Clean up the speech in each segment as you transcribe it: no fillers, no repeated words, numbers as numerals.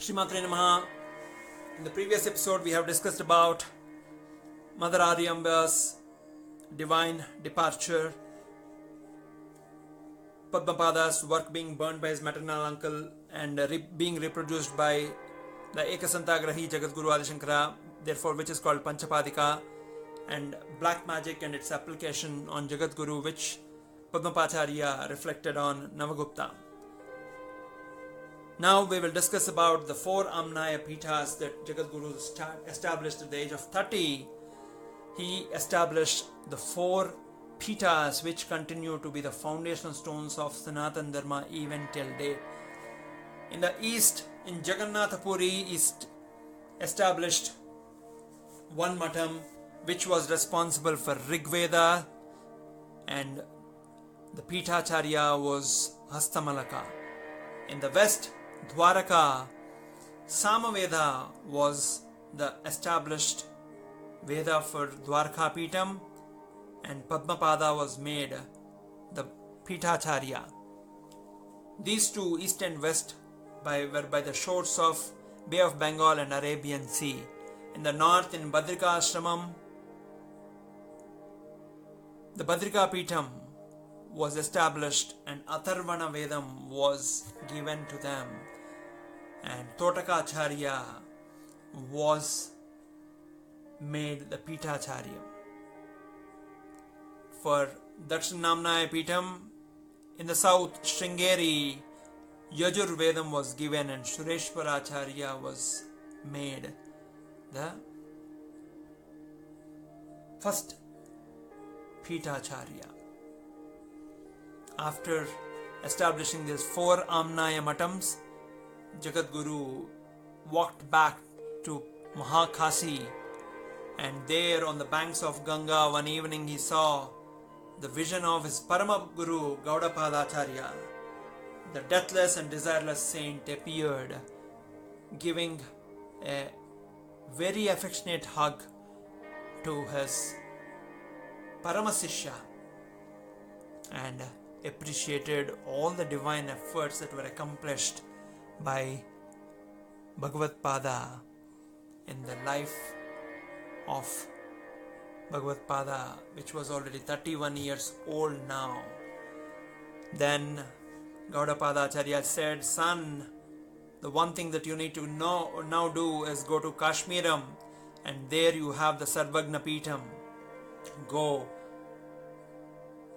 Shree Maathrey Namaha. In the previous episode, we have discussed about Mother Aryamba's divine departure, Padmapada's work being burned by his maternal uncle and being reproduced by the Ekasantagrahi Jagadguru Adi Shankara, therefore which is called Panchapadika, and black magic and its application on Jagadguru, which Padmapacharya reflected on Navagupta. Now we will discuss about the 4 Amnaya Pithas that Jagadguru established at the age of 30. He established the 4 Pithas which continue to be the foundational stones of Sanatana Dharma even till date. In the east, in Jagannath Puri, he established one Matam which was responsible for Rigveda, and the Pithacharya was Hastamalaka. In the west, Dwaraka, Samaveda was the established Veda for Dwarka Pitam, and Padmapada was made the Pithacharya. These two, east and west, were by the shores of Bay of Bengal and Arabian Sea. In the north, in Badrika Ashramam, the Badrika Pitam was established and Atharvana Vedam was given to them, and Totakacharya was made the Pithacharya. For Dakshinamnaya Pitam, in the south, Sringeri, Yajur Vedam was given and Sureshwaracharya was made the first Pithacharya. After establishing these 4 Amnaya Matams, Jagadguru walked back to Mahakasi, and there on the banks of Ganga one evening he saw the vision of his Parama Guru Gaudapadacharya. The deathless and desireless saint appeared, giving a very affectionate hug to his Paramasishya, and appreciated all the divine efforts that were accomplished by Bhagavad Pada in the life of Bhagavad Pada, which was already 31 years old now. Then Gaudapada Acharya said, "Son, the one thing that you need to now do is go to Kashmiram, and there you have the Sarvagna Pitam. Go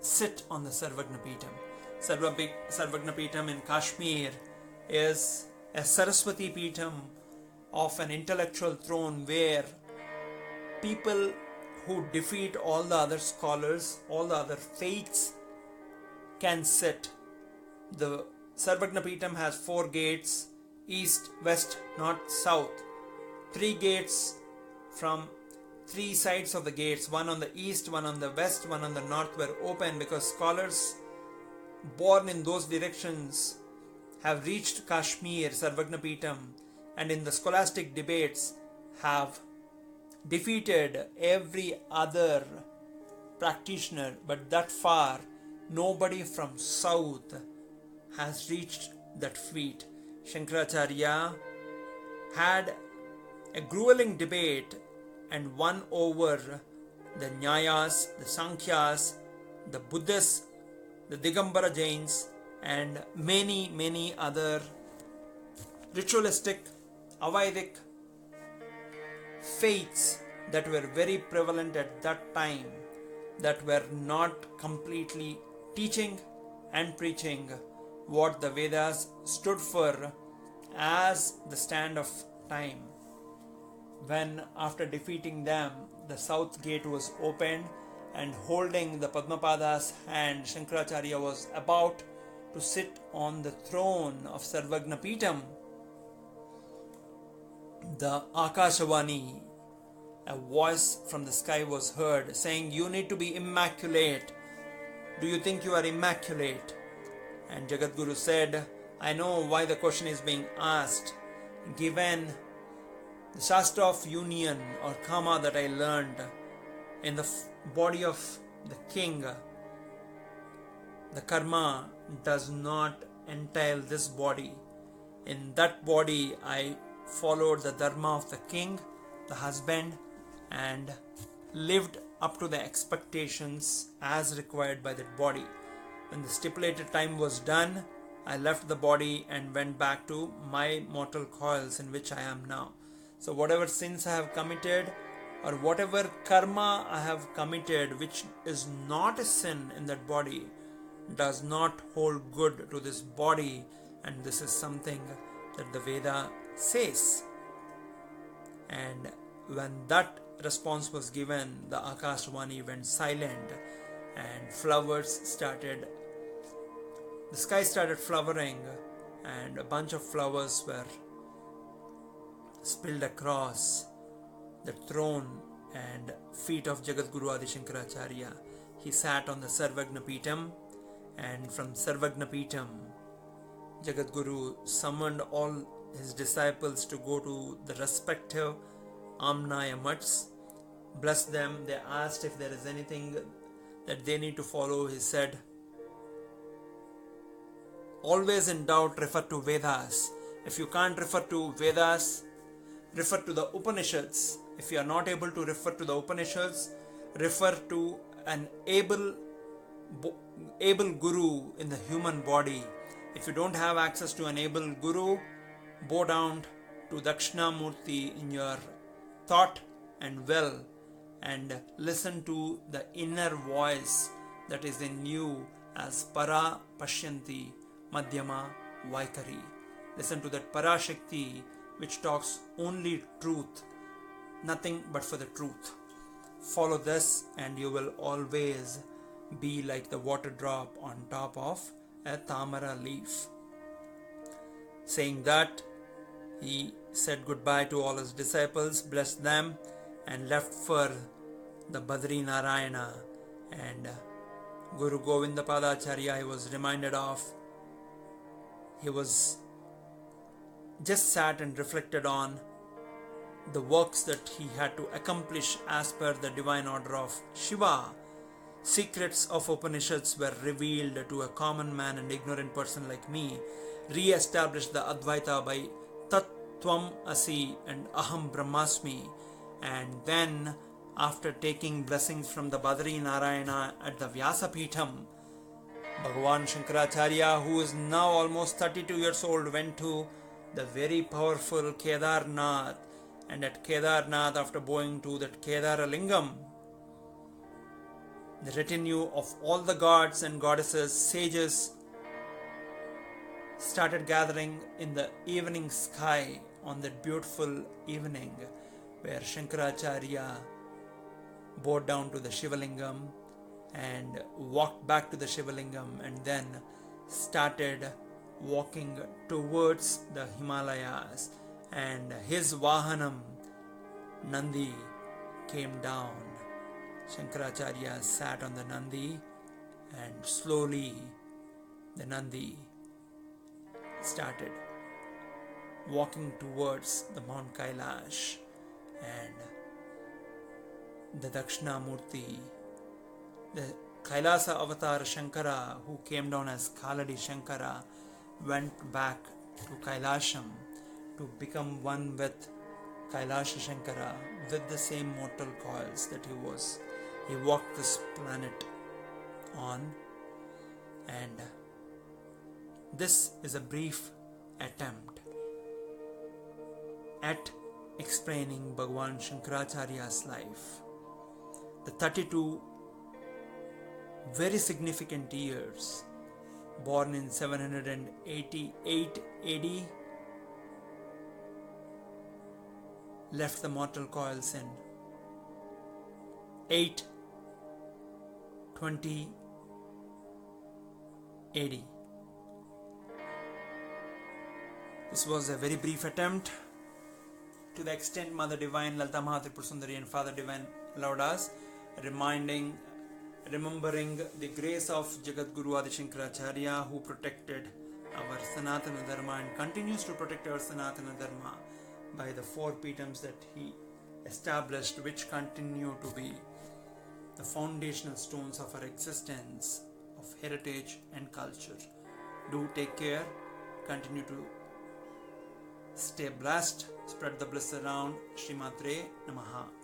sit on the Sarvagna Pitam." Sarvagna Pitam in Kashmir is a Saraswati Pitam of an intellectual throne where people who defeat all the other scholars, all the other faiths, can sit. The Sarvagna Pitam has 4 gates: east, west, north, south. 3 gates from 3 sides of the gates, one on the east, one on the west, one on the north, were open because scholars born in those directions have reached Kashmir, Sarvagna Pitam, and in the scholastic debates have defeated every other practitioner, but that far nobody from south has reached that feat. Shankaracharya had a grueling debate and won over the Nyayas, the Sankhyas, the Buddhists, the Digambara Jains, and many other ritualistic, Avaidic faiths that were very prevalent at that time, that were not completely teaching and preaching what the Vedas stood for as the stand of time. When after defeating them, the south gate was opened, and holding the Padmapada's hand, Shankaracharya was about to sit on the throne of Sarvagna Pitam, the Akashavani, a voice from the sky was heard saying, "You need to be immaculate. Do you think you are immaculate?" And Jagadguru said, "I know why the question is being asked. Given the Shastra of Union or Kama that I learned in the body of the king, the karma does not entail this body. In that body, I followed the dharma of the king, the husband, and lived up to the expectations as required by that body. When the stipulated time was done, I left the body and went back to my mortal coils in which I am now. So whatever sins I have committed, or whatever karma I have committed which is not a sin in that body, does not hold good to this body, and this is something that the Veda says. And when that response was given, the Akashvani went silent and the sky started flowering, and a bunch of flowers were spilled across the throne and feet of Jagadguru Adi Shankaracharya. He sat on the Sarvagna Peetham, and from Sarvagna Peetham, Jagadguru summoned all his disciples to go to the respective Amnaya mutts, blessed them. They asked if there is anything that they need to follow. He said, always in doubt, refer to Vedas. If you can't refer to Vedas, refer to the Upanishads. If you are not able to refer to the Upanishads, refer to an able guru in the human body. If you don't have access to an able guru, bow down to Dakshinamurti in your thought and will, and listen to the inner voice that is in you as Para Pashyanti Madhyama Vaikari. Listen to that Parashakti which talks only truth, nothing but for the truth. Follow this and you will always be like the water drop on top of a tamara leaf. Saying that, he said goodbye to all his disciples, blessed them, and left for the Badri Narayana. And Guru Govinda Padacharya, he was reminded of, he was just sat and reflected on the works that he had to accomplish as per the divine order of Shiva. Secrets of Upanishads were revealed to a common man and ignorant person like me. Re-established the Advaita by Tat Tvam Asi and Aham Brahmasmi. And then, after taking blessings from the Badri Narayana at the Vyasa Peetham, Bhagavan Shankaracharya, who is now almost 32 years old, went to the very powerful Kedarnath. And at Kedarnath, after bowing to that Kedaralingam, the retinue of all the gods and goddesses, sages, started gathering in the evening sky on that beautiful evening where Shankaracharya bowed down to the Shivalingam and walked back to the Shivalingam, and then started walking towards the Himalayas, and his Vahanam Nandi came down. Shankaracharya sat on the Nandi, and slowly the Nandi started walking towards the Mount Kailash, and the Dakshinamurti, the Kailasa avatar Shankara, who came down as Kaladi Shankara, went back to Kailasham to become one with Kailasha Shankara, with the same mortal coils that he was. He walked this planet on, and this is a brief attempt at explaining Bhagavan Shankaracharya's life. The 32 very significant years, born in 788 AD, left the mortal coils in 820 AD. This was a very brief attempt. To the extent Mother Divine, Lalita Mahatripur Sundari and Father Divine allowed us, remembering the grace of Jagadguru Adi Shankaracharya, who protected our Sanatana Dharma and continues to protect our Sanatana Dharma by the 4 Peethams that he established, which continue to be the foundational stones of our existence, of heritage and culture. Do take care, continue to Stay blessed. Spread the bliss around. Shree Maathrey Namaha.